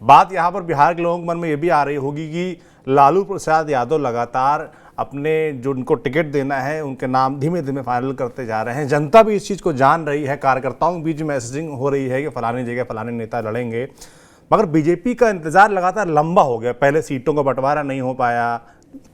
बात यहाँ पर बिहार के लोगों के मन में ये भी आ रही होगी कि लालू प्रसाद यादव लगातार अपने जो उनको टिकट देना है उनके नाम धीमे धीमे फाइनल करते जा रहे हैं। जनता भी इस चीज़ को जान रही है, कार्यकर्ताओं के बीच मैसेजिंग हो रही है कि फलानी जगह फलाने नेता लड़ेंगे, मगर बीजेपी का इंतजार लगातार लंबा हो गया। पहले सीटों का बंटवारा नहीं हो पाया,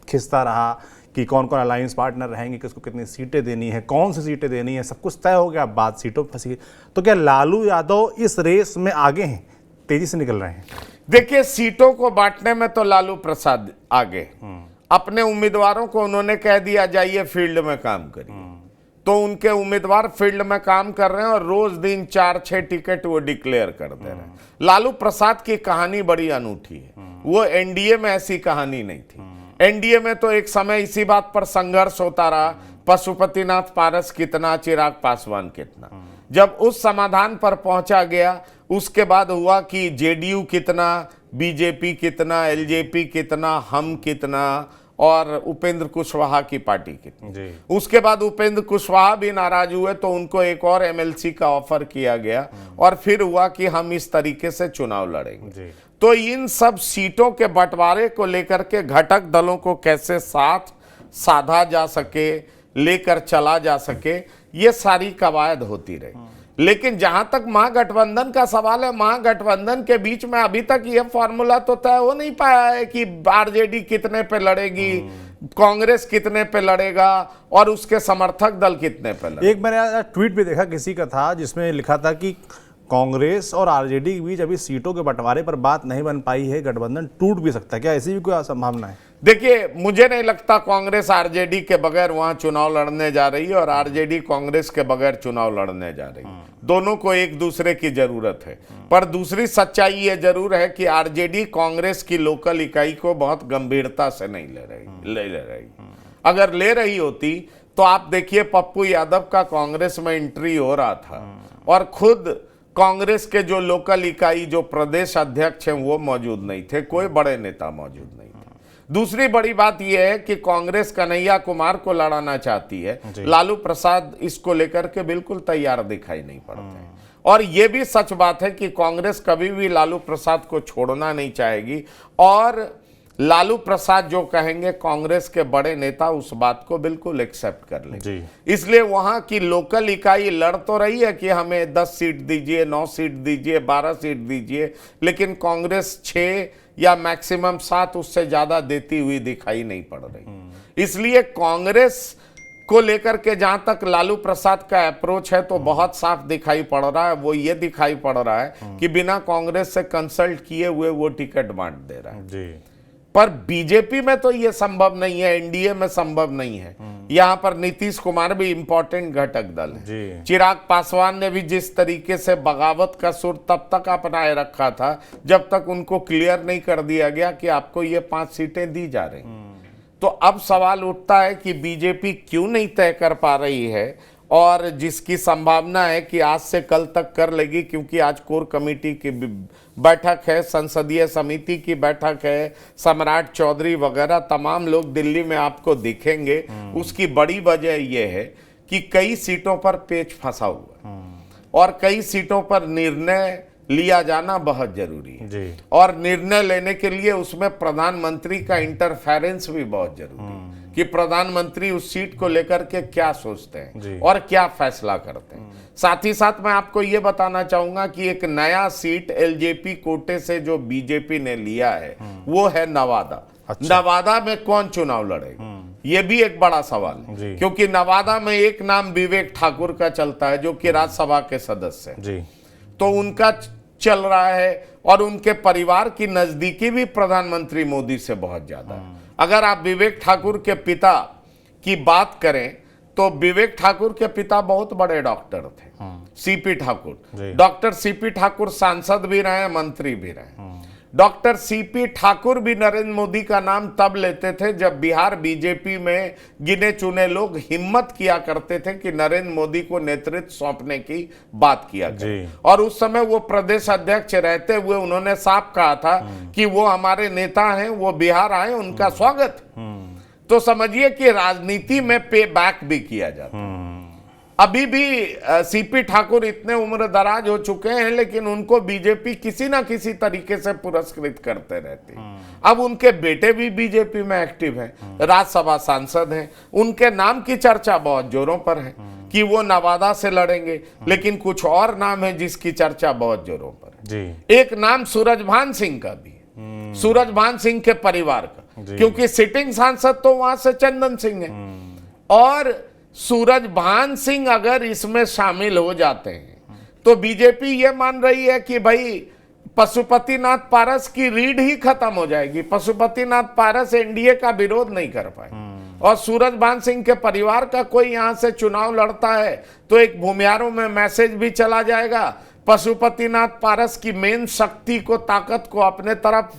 खिंचता रहा कि कौन कौन अलायंस पार्टनर रहेंगे, किसको कितनी सीटें देनी है, कौन सी सीटें देनी है, सब कुछ तय हो गया, बात सीटों पर फंसी। तो क्या लालू यादव इस रेस में आगे हैं, तेजी से निकल रहे हैं? देखिए, सीटों को बांटने में तो लालू प्रसाद आगे। अपने उम्मीदवारों को उन्होंने कह दिया जाइए फील्ड में काम करिए, तो उनके उम्मीदवार फील्ड में काम कर रहे हैं और रोज दिन 4-6 टिकट वो डिक्लेयर कर दे रहे हैं। लालू प्रसाद की कहानी बड़ी अनूठी है। वो एनडीए में ऐसी कहानी नहीं थी। एनडीए में तो एक समय इसी बात पर संघर्ष होता रहा, पशुपतिनाथ पारस कितना, चिराग पासवान कितना। जब उस समाधान पर पहुंचा गया, उसके बाद हुआ कि जेडीयू कितना, बीजेपी कितना, एलजेपी कितना, हम कितना और उपेंद्र कुशवाहा की पार्टी कितनी। उसके बाद उपेंद्र कुशवाहा भी नाराज हुए तो उनको एक और एमएलसी का ऑफर किया गया और फिर हुआ कि हम इस तरीके से चुनाव लड़ेंगे। तो इन सब सीटों के बंटवारे को लेकर के घटक दलों को कैसे साथ साधा जा सके, लेकर चला जा सके, ये सारी कवायद होती रही। लेकिन जहां तक महागठबंधन का सवाल है, महागठबंधन के बीच में अभी तक यह फॉर्मूला तो तय हो नहीं पाया है कि आरजेडी कितने पे लड़ेगी, कांग्रेस कितने पे लड़ेगा और उसके समर्थक दल कितने पे लड़ेगा। एक मैंने ट्वीट भी देखा किसी का था जिसमें लिखा था कि कांग्रेस और आरजेडी के बीच अभी सीटों के बंटवारे पर बात नहीं बन पाई है, गठबंधन टूट भी सकता है। क्या ऐसी भी कोई संभावना है? देखिए, मुझे नहीं लगता कांग्रेस आरजेडी के बगैर वहां चुनाव लड़ने जा रही है और आरजेडी कांग्रेस के बगैर चुनाव लड़ने जा रही है। दोनों को एक दूसरे की जरूरत है। पर दूसरी सच्चाई ये जरूर है कि आरजेडी कांग्रेस की लोकल इकाई को बहुत गंभीरता से नहीं ले रही। अगर ले रही होती तो आप देखिए, पप्पू यादव का कांग्रेस में एंट्री हो रहा था और खुद कांग्रेस के जो लोकल इकाई, जो प्रदेश अध्यक्ष हैं, वो मौजूद नहीं थे, कोई बड़े नेता मौजूद नहीं थे। दूसरी बड़ी बात यह है कि कांग्रेस कन्हैया कुमार को लड़ाना चाहती है, लालू प्रसाद इसको लेकर के बिल्कुल तैयार दिखाई नहीं पड़ते। और यह भी सच बात है कि कांग्रेस कभी भी लालू प्रसाद को छोड़ना नहीं चाहेगी और लालू प्रसाद जो कहेंगे कांग्रेस के बड़े नेता उस बात को बिल्कुल एक्सेप्ट कर लेंगे। इसलिए वहां की लोकल इकाई लड़ तो रही है कि हमें 10 सीट दीजिए, 9 सीट दीजिए, 12 सीट दीजिए, लेकिन कांग्रेस 6 या मैक्सिमम 7, उससे ज्यादा देती हुई दिखाई नहीं पड़ रही। इसलिए कांग्रेस को लेकर के जहां तक लालू प्रसाद का अप्रोच है तो बहुत साफ दिखाई पड़ रहा है। वो ये दिखाई पड़ रहा है कि बिना कांग्रेस से कंसल्ट किए हुए वो टिकट बांट दे रहा है। पर बीजेपी में तो यह संभव नहीं है, एनडीए में संभव नहीं है। यहां पर नीतीश कुमार भी इंपॉर्टेंट घटक दल है। चिराग पासवान ने भी जिस तरीके से बगावत का सुर तब तक अपनाए रखा था जब तक उनको क्लियर नहीं कर दिया गया कि आपको ये 5 सीटें दी जा रही। तो अब सवाल उठता है कि बीजेपी क्यों नहीं तय कर पा रही है, और जिसकी संभावना है कि आज से कल तक कर लेगी, क्योंकि आज कोर कमेटी की बैठक है, संसदीय समिति की बैठक है, सम्राट चौधरी वगैरह तमाम लोग दिल्ली में आपको दिखेंगे। उसकी बड़ी वजह यह है कि कई सीटों पर पेच फंसा हुआ है और कई सीटों पर निर्णय लिया जाना बहुत जरूरी है और निर्णय लेने के लिए उसमें प्रधानमंत्री का इंटरफेरेंस भी बहुत जरूरी है कि प्रधानमंत्री उस सीट को लेकर के क्या सोचते हैं और क्या फैसला करते हैं। साथ ही साथ मैं आपको यह बताना चाहूंगा कि एक नया सीट एलजेपी कोटे से जो बीजेपी ने लिया है वो है नवादा। नवादा में कौन चुनाव लड़ेगा, यह भी एक बड़ा सवाल है, क्योंकि नवादा में एक नाम विवेक ठाकुर का चलता है जो कि राज्यसभा के सदस्य हैं, तो उनका चल रहा है और उनके परिवार की नजदीकी भी प्रधानमंत्री मोदी से बहुत ज्यादा है। अगर आप विवेक ठाकुर के पिता की बात करें तो विवेक ठाकुर के पिता बहुत बड़े डॉक्टर थे, CP Thakur. Doctor CP Thakur सांसद भी रहे, मंत्री भी रहे। डॉक्टर सीपी ठाकुर भी नरेंद्र मोदी का नाम तब लेते थे जब बिहार बीजेपी में गिने चुने लोग हिम्मत किया करते थे कि नरेंद्र मोदी को नेतृत्व सौंपने की बात किया गया। और उस समय वो प्रदेश अध्यक्ष रहते हुए उन्होंने साफ कहा था कि वो हमारे नेता हैं, वो बिहार आए, उनका स्वागत। तो समझिए कि राजनीति में पे बैक भी किया जाता है। अभी भी सीपी ठाकुर इतने उम्र दराज हो चुके हैं, लेकिन उनको बीजेपी किसी ना किसी तरीके से पुरस्कृत करते रहती है। अब उनके बेटे भी बीजेपी में एक्टिव हैं, राज्यसभा सांसद हैं, उनके नाम की चर्चा बहुत जोरों पर है कि वो नवादा से लड़ेंगे, लेकिन कुछ और नाम है जिसकी चर्चा बहुत जोरों पर है जी। एक नाम सूरजभान सिंह का भी है, सूरजभान सिंह के परिवार का, क्योंकि सिटिंग सांसद तो वहां से चंदन सिंह है, और सूरजभान सिंह अगर इसमें शामिल हो जाते हैं तो बीजेपी ये मान रही है कि भाई पशुपतिनाथ पारस की रीढ़ ही खत्म हो जाएगी, पशुपतिनाथ पारस एनडीए का विरोध नहीं कर पाए, और सूरजभान सिंह के परिवार का कोई यहां से चुनाव लड़ता है तो एक भूमियारों में मैसेज भी चला जाएगा, पशुपतिनाथ पारस की मेन शक्ति को, ताकत को अपने तरफ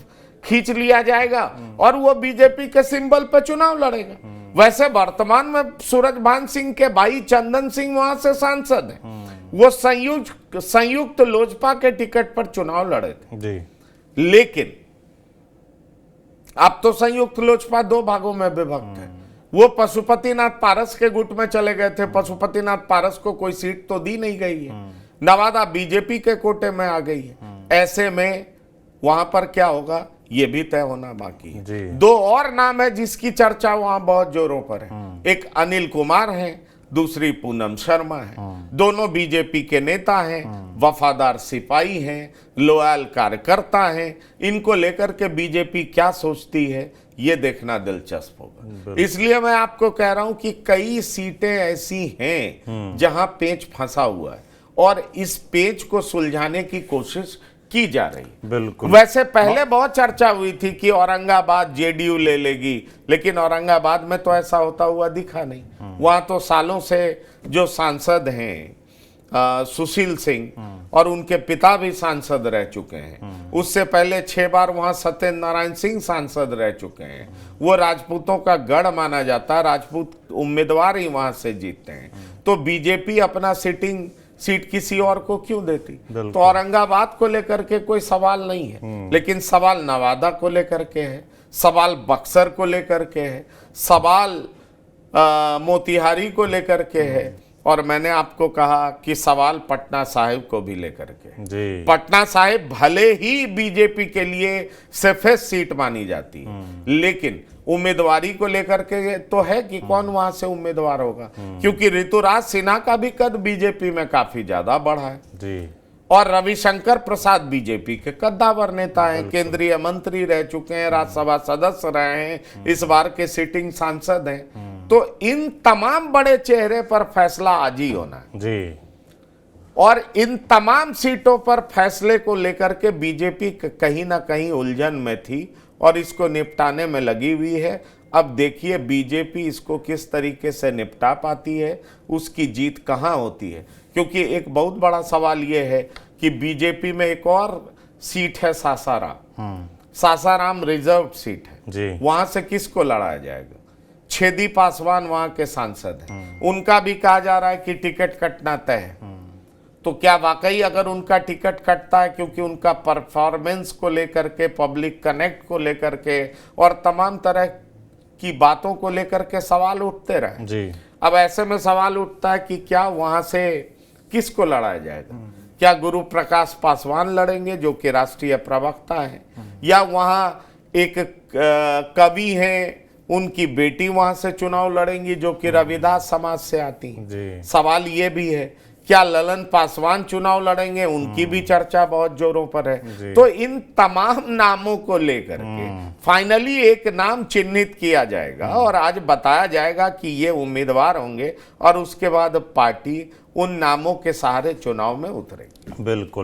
खींच लिया जाएगा और वो बीजेपी के सिंबल पर चुनाव लड़ेगा। वैसे वर्तमान में सूरजभान सिंह के भाई चंदन सिंह वहां से सांसद हैं, वो संयुक्त लोजपा के टिकट पर चुनाव लड़े थे जी। लेकिन अब तो संयुक्त लोजपा दो भागों में विभक्त है। वो पशुपतिनाथ पारस के गुट में चले गए थे, पशुपतिनाथ पारस को कोई सीट तो दी नहीं गई है, नवादा बीजेपी के कोटे में आ गई है। ऐसे में वहां पर क्या होगा ये भी तय होना बाकी है। दो और नाम है जिसकी चर्चा वहां बहुत जोरों पर है, एक अनिल कुमार है, दूसरी पूनम शर्मा है। दोनों बीजेपी के नेता हैं, वफादार सिपाही हैं, लॉयल कार्यकर्ता हैं। इनको लेकर के बीजेपी क्या सोचती है ये देखना दिलचस्प होगा। इसलिए मैं आपको कह रहा हूं कि कई सीटें ऐसी हैं जहां पेच फंसा हुआ है और इस पेच को सुलझाने की कोशिश की जा रही। बिल्कुल। वैसे पहले बहुत चर्चा हुई थी कि औरंगाबाद जेडीयू ले लेगी, लेकिन औरंगाबाद में तो ऐसा होता हुआ दिखा नहीं। वहां तो सालों से जो सांसद हैं सुशील सिंह और उनके पिता भी सांसद रह चुके हैं, उससे पहले 6 बार वहां सत्येंद्र नारायण सिंह सांसद रह चुके हैं। वो राजपूतों का गढ़ माना जाता है, राजपूत उम्मीदवार ही वहां से जीतते हैं। तो बीजेपी अपना सिटिंग सीट किसी और को क्यों देती? तो औरंगाबाद को लेकर के कोई सवाल नहीं है, लेकिन सवाल नवादा को लेकर के है, सवाल बक्सर को लेकर के है, सवाल मोतिहारी को लेकर के है, और मैंने आपको कहा कि सवाल पटना साहिब को भी लेकर के। पटना साहिब भले ही बीजेपी के लिए सेफेस्ट सीट मानी जाती है, लेकिन उम्मीदवारी को लेकर के तो है कि कौन वहां से उम्मीदवार होगा, क्योंकि ऋतुराज सिन्हा का भी कद बीजेपी में काफी ज्यादा बढ़ा है जी। और रविशंकर प्रसाद बीजेपी के कद्दावर नेता हैं, केंद्रीय मंत्री रह चुके हैं, राज्यसभा सदस्य रहे हैं, इस बार के सिटिंग सांसद हैं। तो इन तमाम बड़े चेहरे पर फैसला आज ही होना है जी। और इन तमाम सीटों पर फैसले को लेकर के बीजेपी कहीं ना कहीं उलझन में थी और इसको निपटाने में लगी हुई है। अब देखिए बीजेपी इसको किस तरीके से निपटा पाती है, उसकी जीत कहां होती है। क्योंकि एक बहुत बड़ा सवाल यह है कि बीजेपी में एक और सीट है सासाराम। सासाराम रिजर्व सीट है जी। वहां से किसको लड़ाया जाएगा? छेदी पासवान वहां के सांसद हैं, उनका भी कहा जा रहा है कि टिकट कटना तय है। तो क्या वाकई अगर उनका टिकट कटता है, क्योंकि उनका परफॉर्मेंस को लेकर के, पब्लिक कनेक्ट को लेकर के और तमाम तरह की बातों को लेकर के सवाल उठते रहे जी। अब ऐसे में सवाल उठता है कि क्या वहां से किसको लड़ाया जाएगा? क्या गुरु प्रकाश पासवान लड़ेंगे जो कि राष्ट्रीय प्रवक्ता है, या वहां एक कवि हैं उनकी बेटी वहां से चुनाव लड़ेंगी जो कि रविदास समाज से आती है? सवाल ये भी है क्या ललन पासवान चुनाव लड़ेंगे? उनकी भी चर्चा बहुत जोरों पर है। तो इन तमाम नामों को लेकर के फाइनली एक नाम चिन्हित किया जाएगा और आज बताया जाएगा कि ये उम्मीदवार होंगे और उसके बाद पार्टी उन नामों के सहारे चुनाव में उतरेगी। बिल्कुल।